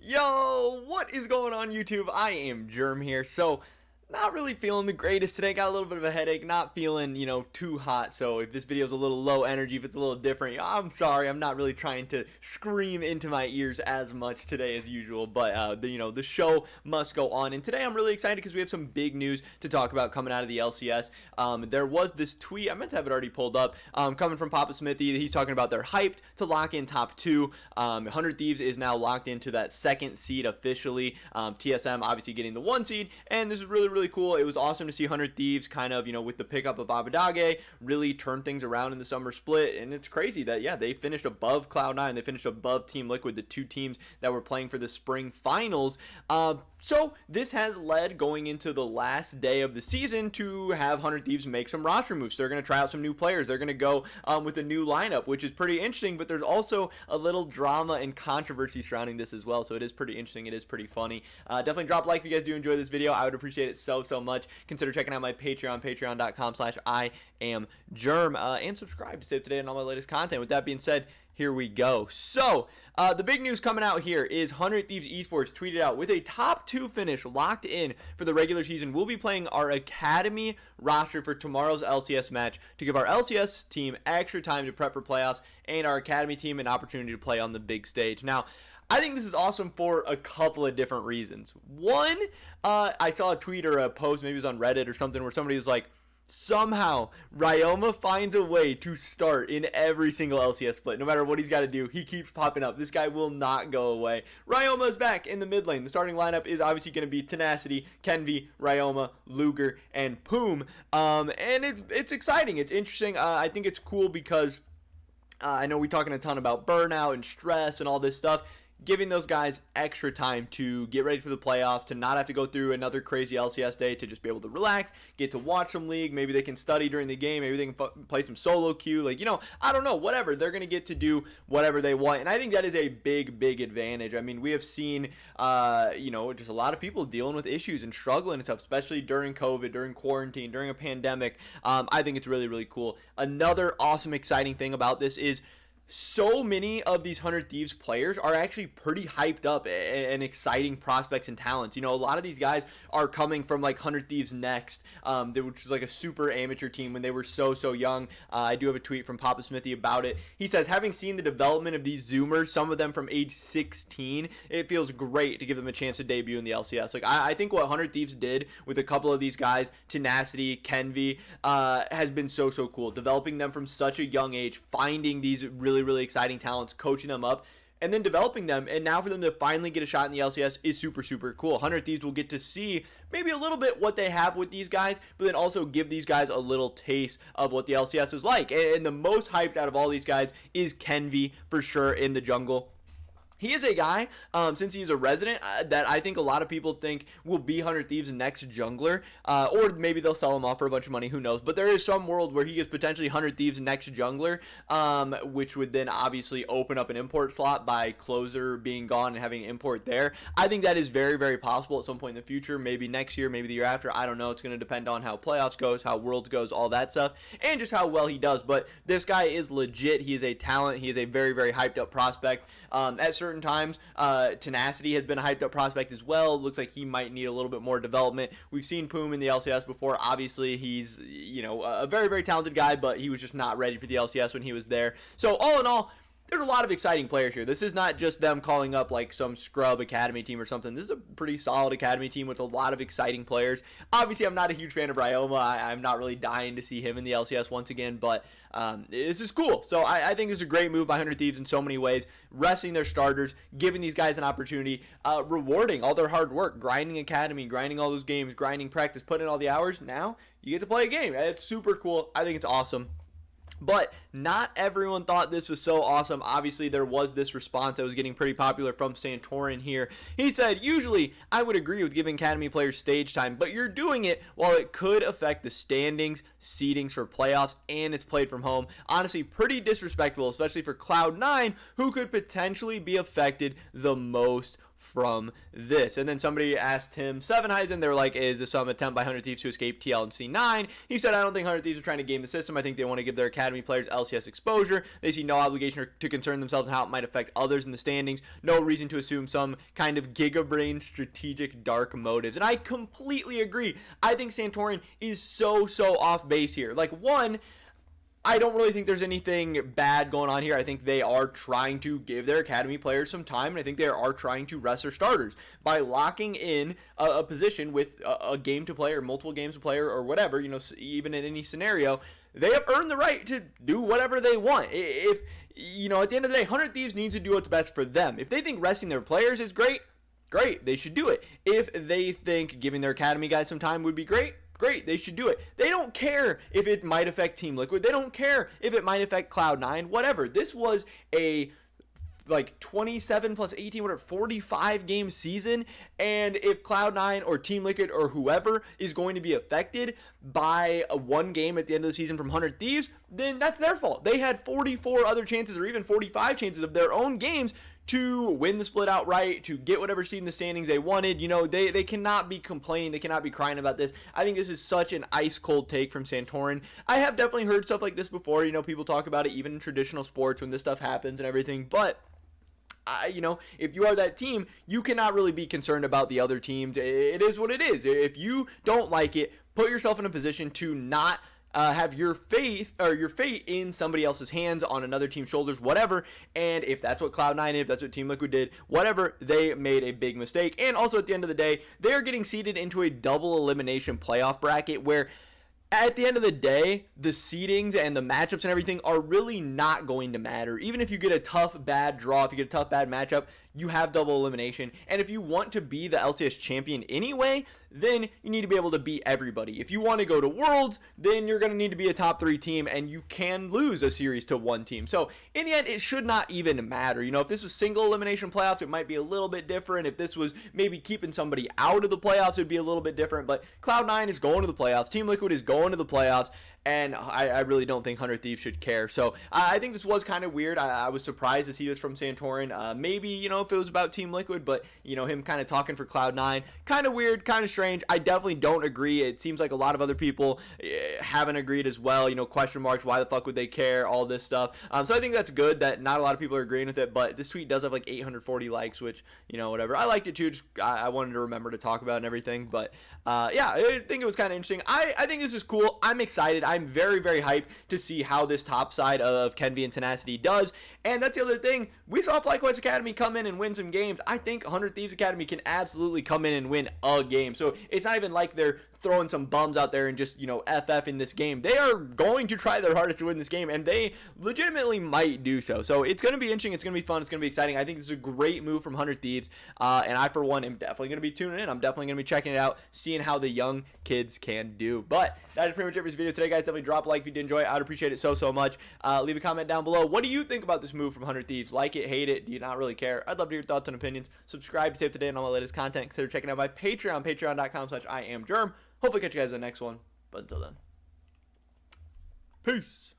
Yo, what is going on YouTube? I am Germ here. So, not really feeling the greatest today. Got a little bit of a headache. Not feeling, too hot. So if this video is a little low energy, if it's a little different, I'm sorry. I'm not really trying to scream into my ears as much today as usual. But the show must go on. And today I'm really excited because we have some big news to talk about coming out of the LCS. There was this tweet. I meant to have it already pulled up. Coming from Papa Smithy. He's talking about they're hyped to lock in top 2. 100 Thieves is now locked into that 2nd seed officially. TSM obviously getting the 1 seed, and this is really cool. It was awesome to see 100 Thieves kind of, with the pickup of Abadage, really turn things around in the summer split. And it's crazy that, yeah, they finished above Cloud9. They finished above Team Liquid, the 2 teams that were playing for the spring finals. So this has led going into the last day of the season to have 100 Thieves make some roster moves. So they're going to try out some new players. They're going to go with a new lineup, which is pretty interesting. But there's also a little drama and controversy surrounding this as well. So it is pretty interesting. It is pretty funny. Definitely drop a like if you guys do enjoy this video. I would appreciate it so much. Consider checking out my Patreon, patreon.com/IamGerm, and subscribe to stay up to date on all my latest content. With that being said, here we go. So, the big news coming out here is 100 Thieves Esports tweeted out, with a top 2 finish locked in for the regular season, we'll be playing our Academy roster for tomorrow's LCS match to give our LCS team extra time to prep for playoffs and our Academy team an opportunity to play on the big stage. Now, I think this is awesome for a couple of different reasons. One, I saw a tweet or a post, maybe it was on Reddit or something, where somebody was like, somehow Ryoma finds a way to start in every single LCS split. No matter what he's got to do, he keeps popping up. This guy will not go away. Ryoma's back in the mid lane. The starting lineup is obviously going to be Tenacity, Kenvi, Ryoma, Luger, and Poom. And it's exciting. It's interesting. I think it's cool because I know we're talking a ton about burnout and stress and all this stuff. Giving those guys extra time to get ready for the playoffs, to not have to go through another crazy LCS day, to just be able to relax, get to watch some league. Maybe they can study during the game. Maybe they can play some solo queue. Like, I don't know, whatever. They're going to get to do whatever they want. And I think that is a big advantage. I mean, we have seen, just a lot of people dealing with issues and struggling and stuff, especially during COVID, during quarantine, during a pandemic. I think it's really cool. Another awesome, exciting thing about this is so many of these 100 Thieves players are actually pretty hyped up and exciting prospects and talents. A lot of these guys are coming from like 100 Thieves Next, which was like a super amateur team when they were so young. I do have a tweet from Papa Smithy about it. He says, having seen the development of these Zoomers, some of them from age 16, it feels great to give them a chance to debut in the LCS. Like, I think what 100 Thieves did with a couple of these guys, Tenacity, Kenvi, has been so cool. Developing them from such a young age, finding these really exciting talents, coaching them up, and then developing them, and now for them to finally get a shot in the LCS is super cool. 100 Thieves will get to see maybe a little bit what they have with these guys, but then also give these guys a little taste of what the LCS is like. And the most hyped out of all these guys is Kenvi, for sure, in the jungle. He is a guy, since he's a resident, that I think a lot of people think will be 100 Thieves' next jungler, or maybe they'll sell him off for a bunch of money, who knows. But there is some world where he is potentially 100 Thieves' next jungler, which would then obviously open up an import slot by Closer being gone and having an import there. I think that is very possible at some point in the future, maybe next year, maybe the year after. I don't know. It's going to depend on how playoffs goes, how Worlds goes, all that stuff, and just how well he does. But this guy is legit. He is a talent. He is a very hyped up prospect. At certain times, Tenacity has been a hyped up prospect as well. Looks like he might need a little bit more development. We've seen Poom in the LCS before. Obviously, he's a very talented guy, but he was just not ready for the LCS when he was there. So all in all, there's a lot of exciting players here. This is not just them calling up like some scrub academy team or something. This is a pretty solid academy team with a lot of exciting players. Obviously, I'm not a huge fan of Ryoma. I'm not really dying to see him in the LCS once again, but this is cool. So I think this is a great move by 100 Thieves in so many ways. Resting their starters, giving these guys an opportunity, rewarding all their hard work, grinding academy, grinding all those games, grinding practice, putting in all the hours. Now you get to play a game. It's super cool. I think it's awesome. But not everyone thought this was so awesome. Obviously, there was this response that was getting pretty popular from Santorin here. He said, usually, I would agree with giving Academy players stage time, but you're doing it while it could affect the standings, seedings for playoffs, and it's played from home. Honestly, pretty disrespectful, especially for Cloud9, who could potentially be affected the most from this. And then somebody asked him Sevenheisen. They were like, is this some attempt by 100 Thieves to escape TL and C9? He said, I don't think 100 Thieves are trying to game the system. I think they want to give their academy players LCS exposure. They see no obligation to concern themselves and how it might affect others in the standings. No reason to assume some kind of gigabrain strategic dark motives. And I completely agree. I think Santorin is so off base here. Like, one, I don't really think there's anything bad going on here. I think they are trying to give their academy players some time, and I think they are trying to rest their starters by locking in a position with a game to play or multiple games to play or whatever, you know, even in any scenario. They have earned the right to do whatever they want. If, you know, at the end of the day, 100 Thieves needs to do what's best for them. If they think resting their players is great, they should do it. If they think giving their academy guys some time would be great, they should do it. They don't care if it might affect Team Liquid. They don't care if it might affect Cloud9, whatever. This was a like 27 plus 18, whatever, 45 game season. And if Cloud9 or Team Liquid or whoever is going to be affected by one game at the end of the season from 100 Thieves, then that's their fault. They had 44 other chances or even 45 chances of their own games to win the split outright, to get whatever seed in the standings they wanted. You know, they cannot be complaining. They cannot be crying about this. I think this is such an ice cold take from Santorin. I have definitely heard stuff like this before. You know, people talk about it even in traditional sports when this stuff happens and everything. But you know, if you are that team, you cannot really be concerned about the other teams. It is what it is. If you don't like it, put yourself in a position to not have your fate in somebody else's hands, on another team's shoulders, whatever. And if that's what Cloud9 did, if that's what Team Liquid did, whatever, they made a big mistake. And also at the end of the day, they are getting seeded into a double elimination playoff bracket where at the end of the day, the seedings and the matchups and everything are really not going to matter. Even if you get a tough, bad draw, if you get a tough, bad matchup, you have double elimination. And if you want to be the LCS champion anyway, then you need to be able to beat everybody. If you want to go to Worlds, then you're going to need to be a top 3 team, and you can lose a series to one team. So in the end, it should not even matter. You know, if this was single elimination playoffs, it might be a little bit different. If this was maybe keeping somebody out of the playoffs, it'd be a little bit different. But Cloud9 is going to the playoffs. Team Liquid is going to the playoffs. And I really don't think 100 Thieves should care. So I think this was kind of weird. I was surprised to see this from Santorin. Maybe, you know, if it was about Team Liquid, but, you know, him kind of talking for Cloud9. Kind of weird, kind of strange. I definitely don't agree. It seems like a lot of other people haven't agreed as well. You know, question marks, why the fuck would they care, all this stuff. So I think that's good that not a lot of people are agreeing with it. But this tweet does have like 840 likes, which, you know, whatever. I liked it too. Just I wanted to remember to talk about it and everything. But, yeah, I think it was kind of interesting. I think this is cool. I'm excited. I'm very hyped to see how this top side of Kenvi and Tenacity does. And that's the other thing. We saw Flyquest Academy come in and win some games. I think 100 Thieves Academy can absolutely come in and win a game. So it's not even like they're throwing some bums out there and just, you know, FF in this game. They are going to try their hardest to win this game, and they legitimately might do so. So it's going to be interesting. It's going to be fun. It's going to be exciting. I think this is a great move from 100 Thieves, and I, for one, am definitely going to be tuning in. I'm definitely going to be checking it out, seeing how the young kids can do. But that is pretty much it for this video today, guys. Definitely drop a like if you did enjoy it. I'd appreciate it so much. Leave a comment down below. What do you think about this move from 100 Thieves? Like it, hate it? Do you not really care? I'd love to hear your thoughts and opinions. Subscribe to stay up to date on all my latest content. Consider checking out my Patreon, patreon.com/IamGerm. Hopefully catch you guys in the next one. But until then, peace.